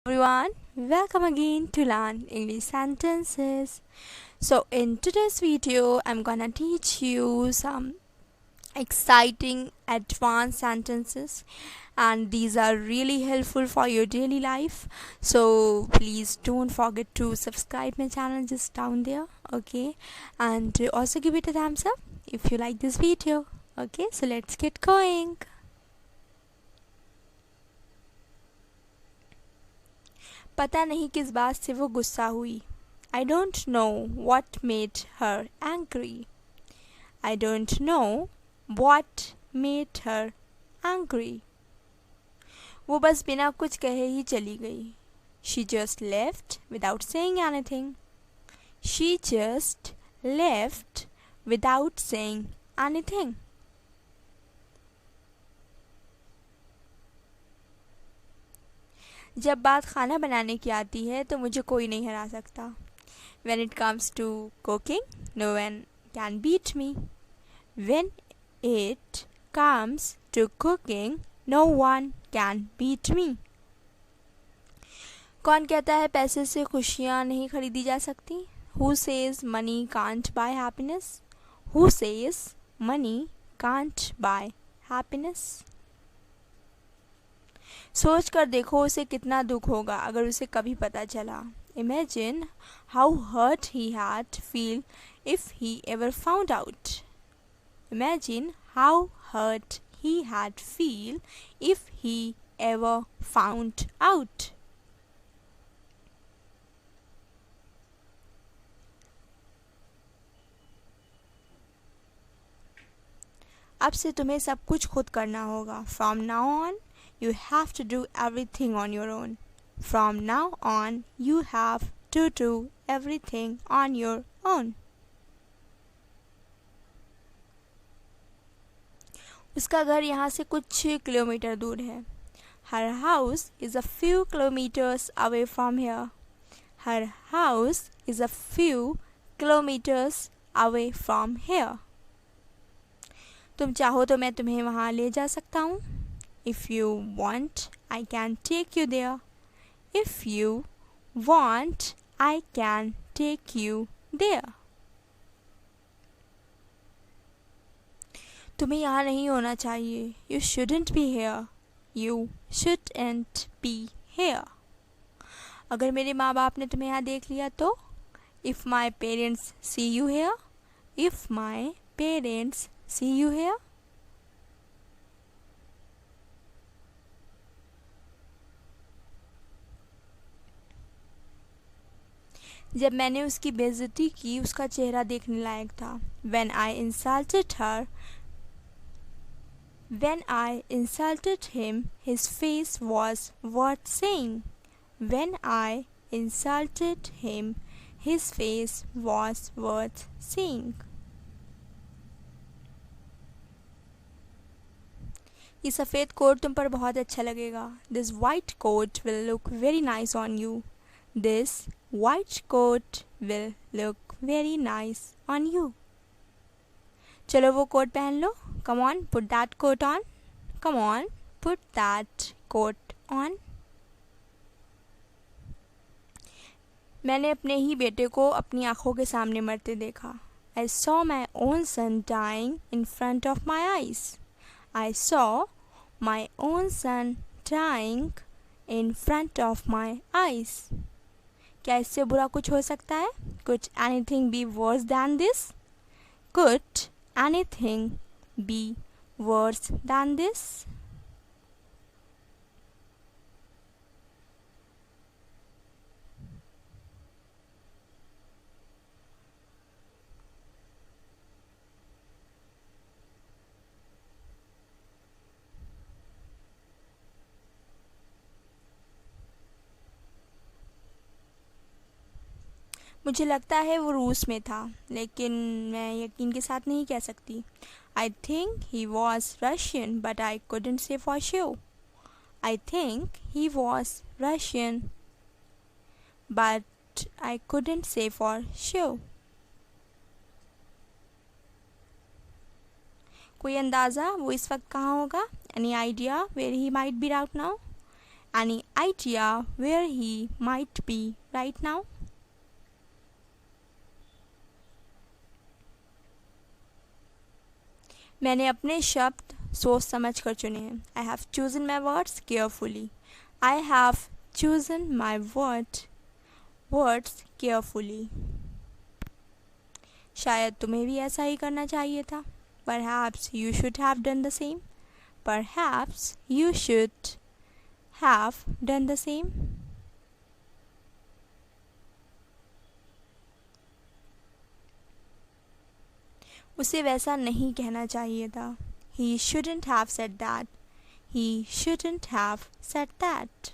Everyone, welcome again to Learn English Sentences. So, in today's video, I'm gonna teach you some exciting advanced sentences, and these are really helpful for your daily life. So, please don't forget to subscribe my channel just down there, okay? And also give it a thumbs up if you like this video, okay? So, let's get going. पता नहीं किस बात से वो गुस्सा हुई. I don't know what made her angry. I don't know what made her angry. वो बस बिना कुछ कहे ही चली गई. She just left without saying anything. She just left without saying anything. जब बात खाना बनाने की आती है तो मुझे कोई नहीं हरा सकता. When it comes to cooking, no one can beat me. When it comes to cooking, no one can beat me. कौन कहता है पैसे से खुशियाँ नहीं खरीदी जा सकती? Who says money can't buy happiness? Who says money can't buy happiness? सोच कर देखो उसे कितना दुख होगा अगर उसे कभी पता चला. Imagine how hurt he had feel if he ever found out. Imagine how hurt he had feel if he ever found out. अब से तुम्हें सब कुछ खुद करना होगा. From now on, you have to do everything on your own. From now on, you have to do everything on your own. उसका घर यहाँ से कुछ किलोमीटर दूर है. Her house is a few kilometers away from here. Her house is a few kilometers away from here. तुम चाहो तो मैं तुम्हें वहाँ ले जा सकता हूँ. If you want, I can take you there. If you want, I can take you there. तुम्हें यहाँ नहीं होना चाहिए. You shouldn't be here. You shouldn't be here. अगर मेरे माँ बाप ने तुम्हें यहाँ देख लिया तो? If my parents see you here. If my parents see you here. जब मैंने उसकी बेइज्जती की उसका चेहरा देखने लायक था. When I insulted her, when I insulted him, his face was worth seeing. When I insulted him, his face was worth seeing. ये सफ़ेद कोट तुम पर बहुत अच्छा लगेगा. This white coat will look very nice on you. This white coat will look very nice on you. चलो वो coat पहन लो. Come on, put that coat on. Come on, put that coat on. मैंने अपने ही बेटे को अपनी आँखों के सामने मरते देखा. I saw my own son dying in front of my eyes. I saw my own son dying in front of my eyes. क्या इससे बुरा कुछ हो सकता है? Could anything be worse than this? Could anything be worse than this? मुझे लगता है वो रूस में था, लेकिन मैं यकीन के साथ नहीं कह सकती. I think he was Russian, but I couldn't say for sure. I think he was Russian, but I couldn't say for sure. कोई अंदाज़ा वो इस वक्त कहाँ होगा? Any idea where he might be right now? Any idea where he might be right now? मैंने अपने शब्द सोच समझ कर चुने हैं. I have chosen my words carefully. I have chosen my words carefully. शायद तुम्हें भी ऐसा ही करना चाहिए था. Perhaps you should have done the same. Perhaps you should have done the same. उसे वैसा नहीं कहना चाहिए था. He shouldn't have said that. He shouldn't have said that.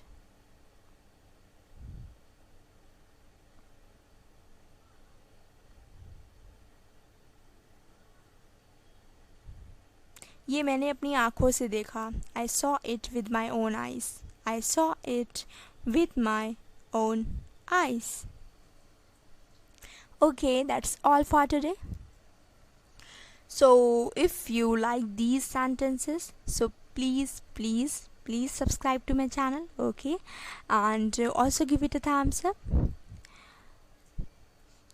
ये मैंने अपनी आँखों से देखा. I saw it with my own eyes. I saw it with my own eyes. Okay, that's all for today. So if you like these sentences, so please subscribe to my channel, okay, and also give it a thumbs up.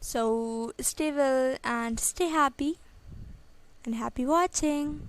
So stay well and stay happy, and happy watching.